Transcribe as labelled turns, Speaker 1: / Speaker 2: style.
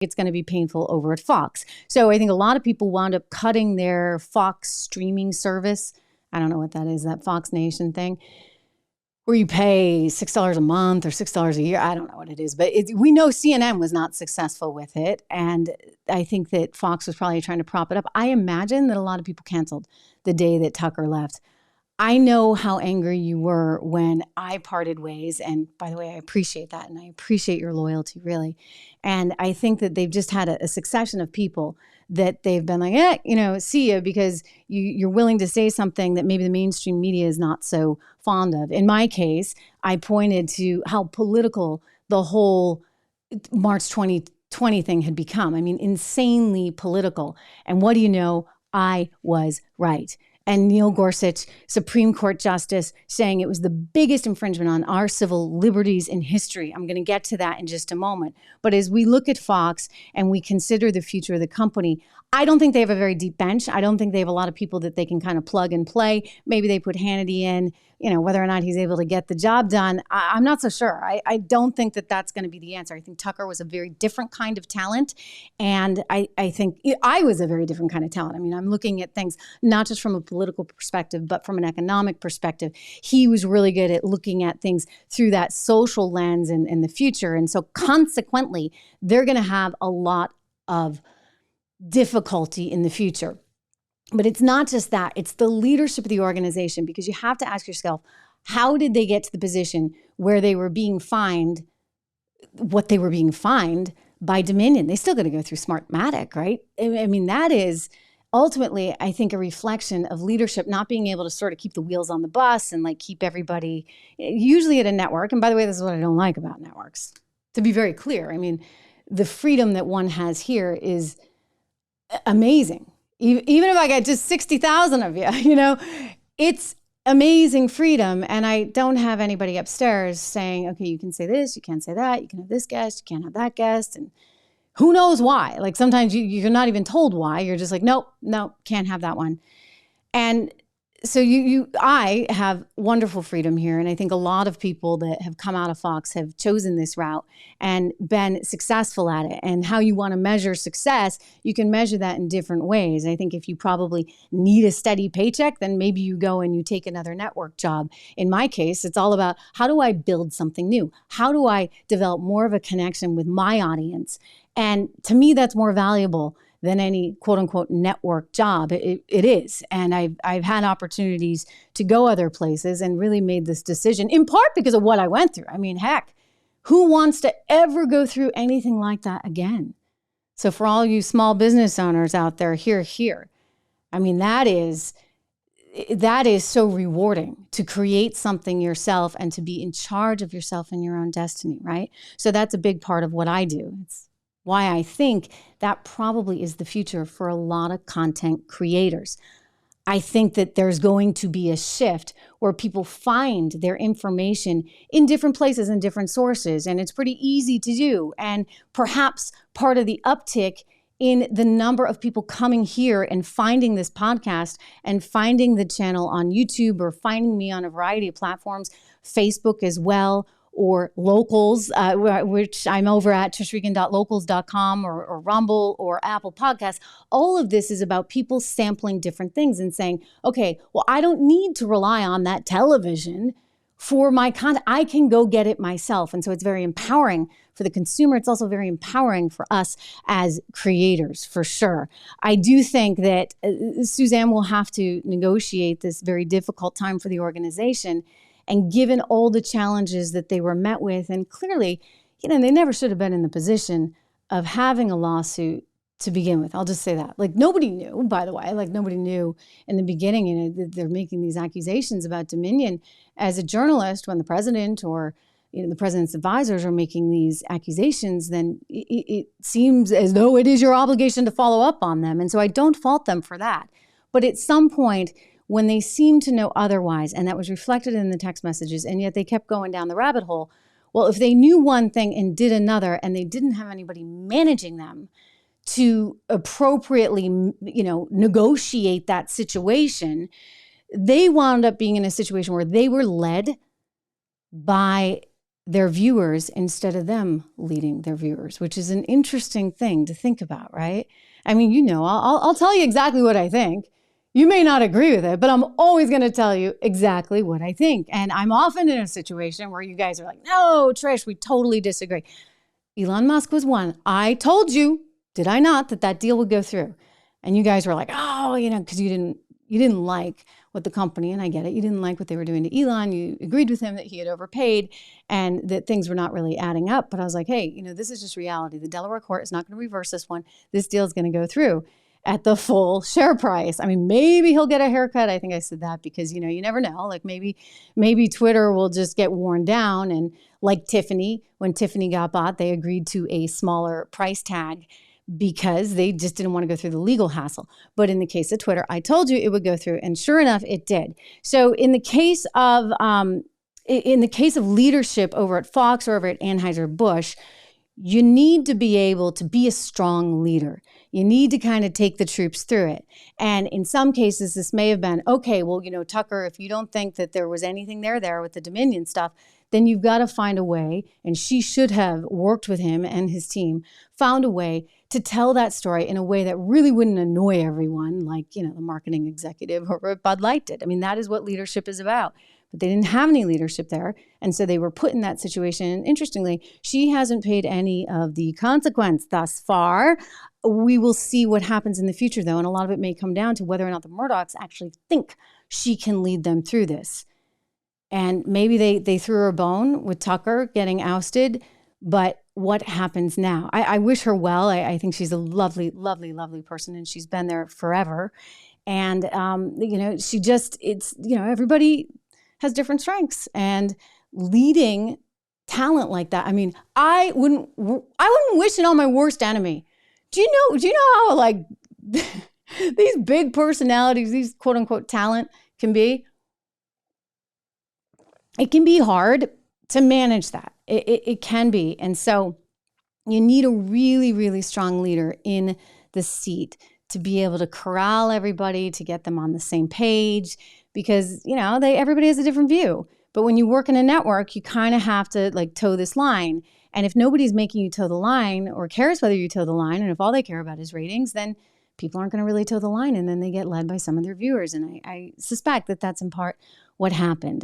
Speaker 1: it's going to be painful over at Fox. So I think a lot of people wound up cutting their Fox streaming service. I don't know what that is, that Fox Nation thing, where you pay $6 a month or $6 a year. I don't know what it is, but we know CNN was not successful with it. And I think that Fox was probably trying to prop it up. I imagine that a lot of people canceled the day that Tucker left. I know how angry you were when I parted ways. And by the way, I appreciate that. And I appreciate your loyalty, really. And I think that they've just had a succession of people that they've been like, see you, because you're willing to say something that maybe the mainstream media is not so fond of. In my case, I pointed to how political the whole March 2020 thing had become. I mean, insanely political. And what do you know? I was right. And Neil Gorsuch, Supreme Court Justice, saying it was the biggest infringement on our civil liberties in history. I'm going to get to that in just a moment. But as we look at Fox and we consider the future of the company, I don't think they have a very deep bench. I don't think they have a lot of people that they can kind of plug and play. Maybe they put Hannity in, whether or not he's able to get the job done. I'm not so sure. I don't think that that's going to be the answer. I think Tucker was a very different kind of talent. And I think I was a very different kind of talent. I mean, I'm looking at things not just from a political perspective, but from an economic perspective. He was really good at looking at things through that social lens and the future. And so consequently, they're going to have a lot of difficulty in the future. But it's not just that, it's the leadership of the organization, because you have to ask yourself, how did they get to the position where they were being fined what they were being fined by Dominion? They still got to go through Smartmatic, right? I mean, that is ultimately, I think, a reflection of leadership not being able to sort of keep the wheels on the bus and keep everybody, usually at a network. And by the way, this is what I don't like about networks. To be very clear, I mean, the freedom that one has here is amazing. Even if I get just 60,000 of you, it's amazing freedom. And I don't have anybody upstairs saying, okay, you can say this, you can't say that, you can have this guest, you can't have that guest. And who knows why? Sometimes you're not even told why. You're just like, nope, can't have that one. And so I have wonderful freedom here. And I think a lot of people that have come out of Fox have chosen this route and been successful at it. And how you want to measure success, you can measure that in different ways. I think if you probably need a steady paycheck, then maybe you go and you take another network job. In my case, it's all about, how do I build something new? How do I develop more of a connection with my audience? And to me, that's more valuable than any quote unquote network job. It is. And I've had opportunities to go other places and really made this decision in part because of what I went through. I mean, heck, who wants to ever go through anything like that again? So for all you small business owners out there, here. I mean, that is so rewarding to create something yourself and to be in charge of yourself and your own destiny, right? So that's a big part of what I do. It's why I think that probably is the future for a lot of content creators. I think that there's going to be a shift where people find their information in different places and different sources, and it's pretty easy to do. And perhaps part of the uptick in the number of people coming here and finding this podcast and finding the channel on YouTube or finding me on a variety of platforms, Facebook as well, or Locals, which I'm over at trishregan.locals.com or Rumble or Apple Podcasts. All of this is about people sampling different things and saying, okay, well, I don't need to rely on that television for my content. I can go get it myself. And so it's very empowering for the consumer. It's also very empowering for us as creators, for sure. I do think that Suzanne will have to negotiate this very difficult time for the organization. And given all the challenges that they were met with, and clearly, they never should have been in the position of having a lawsuit to begin with. I'll just say that. Nobody knew, by the way, nobody knew in the beginning, that they're making these accusations about Dominion. As a journalist, when the president or the president's advisors are making these accusations, then it seems as though it is your obligation to follow up on them. And so I don't fault them for that. But at some point, when they seem to know otherwise, and that was reflected in the text messages, and yet they kept going down the rabbit hole. Well, if they knew one thing and did another, and they didn't have anybody managing them to appropriately, negotiate that situation, they wound up being in a situation where they were led by their viewers instead of them leading their viewers, which is an interesting thing to think about, right? I mean, I'll tell you exactly what I think. You may not agree with it, but I'm always going to tell you exactly what I think. And I'm often in a situation where you guys are like, no, Trish, we totally disagree. Elon Musk was one. I told you, did I not, that deal would go through? And you guys were like, oh, because you didn't like what the company, and I get it, you didn't like what they were doing to Elon. You agreed with him that he had overpaid and that things were not really adding up. But I was like, hey, this is just reality. The Delaware court is not going to reverse this one. This deal is going to go through at the full share price. I mean, maybe he'll get a haircut. I think I said that because, you never know. Like maybe Twitter will just get worn down. And like Tiffany, when Tiffany got bought, they agreed to a smaller price tag because they just didn't want to go through the legal hassle. But in the case of Twitter, I told you it would go through, and sure enough, it did. So in the case of leadership over at Fox or over at Anheuser-Busch, you need to be able to be a strong leader. You need to kind of take the troops through it. And in some cases, this may have been, okay, well, Tucker, if you don't think that there was anything there with the Dominion stuff, then you've got to find a way, and she should have worked with him and his team, found a way to tell that story in a way that really wouldn't annoy everyone, like, the marketing executive or Bud Light did. I mean, that is what leadership is about. But they didn't have any leadership there. And so they were put in that situation. And interestingly, she hasn't paid any of the consequence thus far. We will see what happens in the future, though. And a lot of it may come down to whether or not the Murdochs actually think she can lead them through this. And maybe they threw her a bone with Tucker getting ousted. But what happens now? I wish her well. I think she's a lovely, lovely, lovely person. And she's been there forever. And, everybody has different strengths, and leading talent like that. I mean, I wouldn't wish it on my worst enemy. Do you know how like these big personalities, these quote unquote talent can be? It can be hard to manage that. It can be. And so you need a really, really strong leader in the seat to be able to corral everybody, to get them on the same page, because, everybody has a different view. But when you work in a network, you kind of have to like toe this line. And if nobody's making you toe the line or cares whether you toe the line, and if all they care about is ratings, then people aren't going to really toe the line, and then they get led by some of their viewers. And I suspect that that's in part what happened.